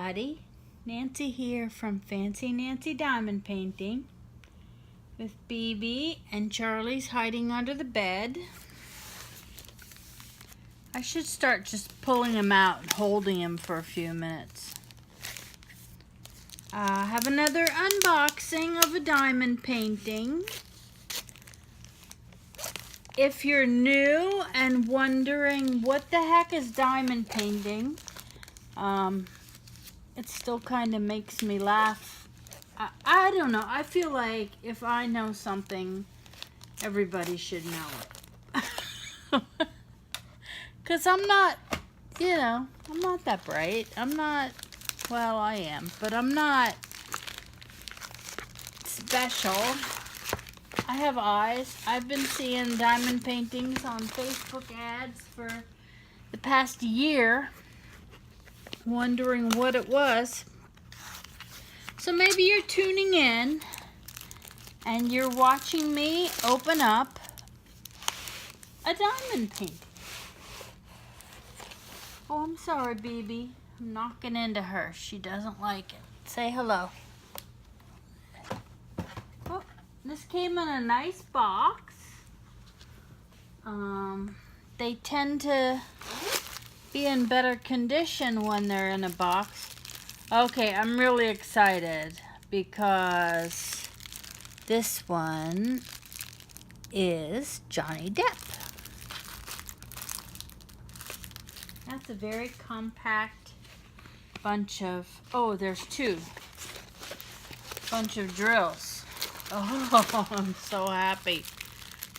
everybody. Nancy here from Fancy Nancy Diamond Painting with BB, and Charlie's hiding under the bed. I should start just pulling him out and holding him for a few minutes. I have another unboxing of a diamond painting. If you're new and wondering what the heck is diamond painting, it still kind of makes me laugh. I don't know. I feel like if I know something, everybody should know it. Because I'm not, I'm not that bright. Well, I am, but I'm not special. I have eyes. I've been seeing diamond paintings on Facebook ads for the past year, wondering what it was. So maybe you're tuning in and you're watching me open up a diamond painting. Oh, I'm sorry, BB. I'm knocking into her. She doesn't like it. Say hello. Oh, this came in a nice box. They tend to be in better condition when they're in a box. Okay, I'm really excited because this one is Johnny Depp. That's a very compact bunch of, there's two. Bunch of drills. Oh, I'm so happy.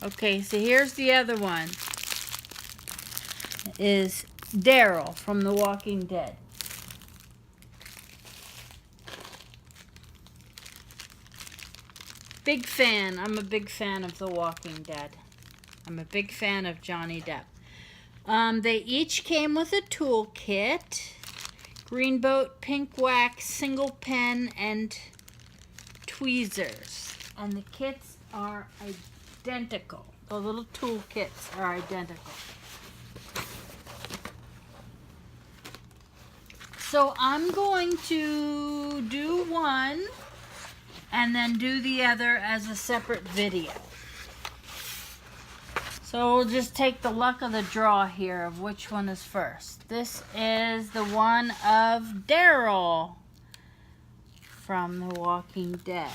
Okay, so here's the other one. It is Daryl from The Walking Dead. Big fan. I'm a big fan of The Walking Dead. I'm a big fan of Johnny Depp. They each came with a toolkit. Green boat, pink wax, single pen, and tweezers. And the kits are identical. The little toolkits are identical. So I'm going to do one and then do the other as a separate video. So we'll just take the luck of the draw here of which one is first. This is the one of Daryl from The Walking Dead.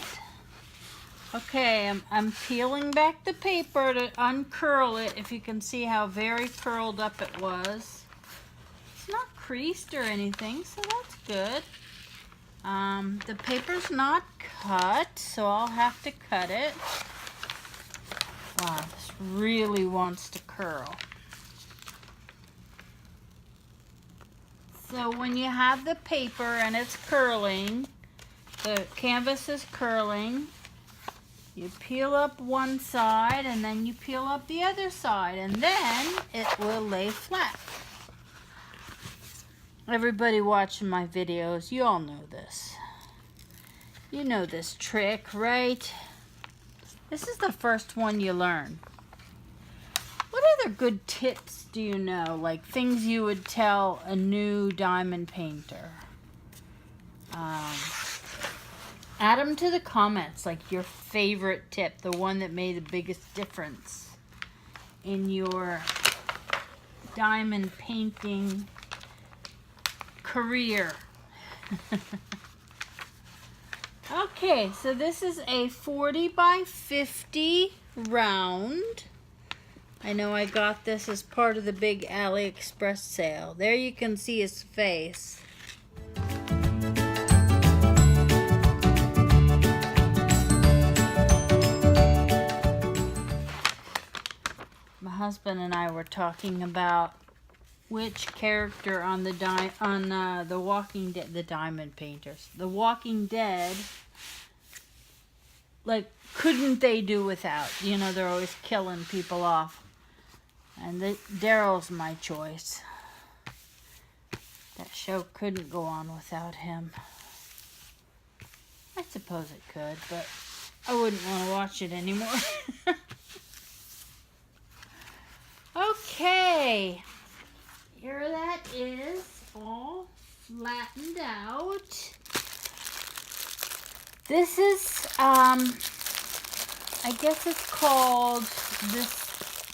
Okay, I'm peeling back the paper to uncurl it. If you can see how very curled up it was. It's not creased or anything, so that's good. The paper's not cut, so I'll have to cut it. Wow, this really wants to curl. So when you have the paper and it's curling, the canvas is curling, you peel up one side and then you peel up the other side, and then it will lay flat. Everybody watching my videos, you all know this. You know this trick, right? This is the first one you learn. What other good tips do you know? Like things you would tell a new diamond painter? Add them to the comments, like your favorite tip, the one that made the biggest difference in your diamond painting career. Okay, so this is a 40 by 50 round. I know I got this as part of the big AliExpress sale. There you can see his face. My husband and I were talking about which character on The Walking Dead, the Diamond Painters, The Walking Dead, like, couldn't they do without? You know, they're always killing people off. And Daryl's my choice. That show couldn't go on without him. I suppose it could, but I wouldn't want to watch it anymore. Okay. Here that is all flattened out. This is, I guess it's called, this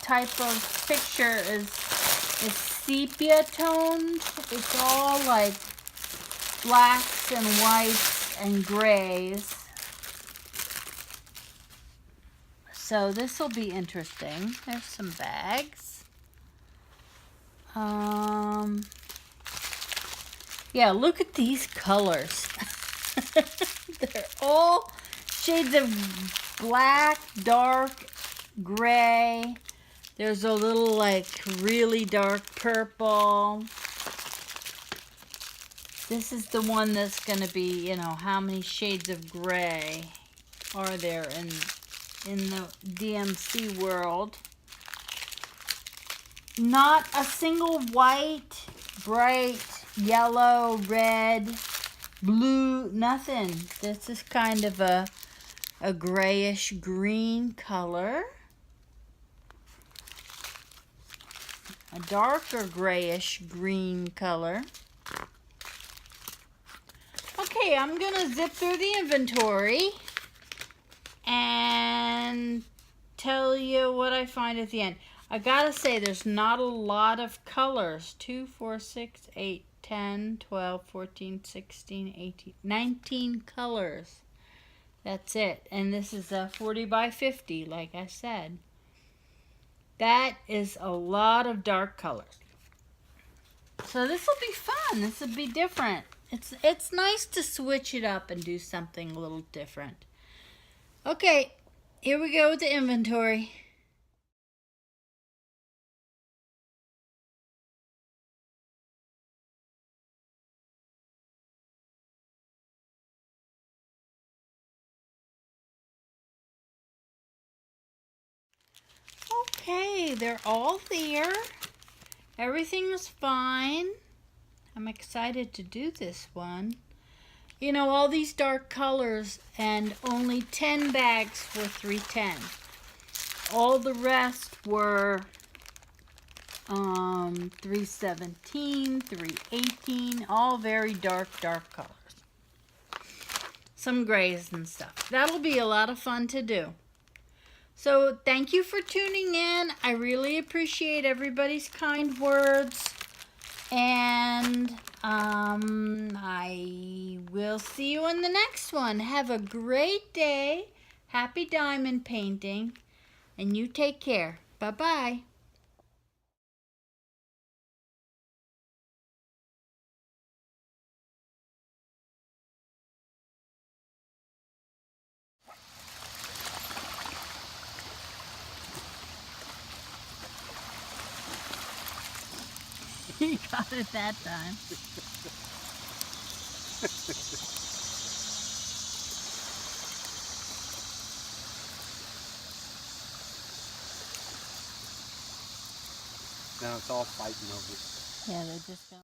type of picture is sepia toned. It's all like blacks and whites and grays. So this will be interesting. There's some bags. Yeah, look at these colors. They're all shades of black, dark, gray. There's a little like really dark purple. This is the one that's going to be, you know, how many shades of gray are there in the DMC world. Not a single white, bright, yellow, red, blue, nothing. This is kind of a grayish green color. A darker grayish green color. Okay, I'm gonna zip through the inventory and tell you what I find at the end. I gotta say, there's not a lot of colors. 2, 4, 6, 8, 10, 12, 14, 16, 18, 19 colors. That's it. And this is a 40 by 50, like I said. That is a lot of dark colors. So this will be fun. This will be different. It's nice to switch it up and do something a little different. Okay, here we go with the inventory. Okay, they're all there. Everything is fine. I'm excited to do this one. You know, all these dark colors, and only 10 bags were $3.10. All the rest were $3.17, $3.18, all very dark colors. Some grays and stuff. That'll be a lot of fun to do. So thank you for tuning in. I really appreciate everybody's kind words. And I will see you in the next one. Have a great day. Happy diamond painting. And you take care. Bye-bye. You got it that time. Now it's all fighting over it. Yeah, they're just going.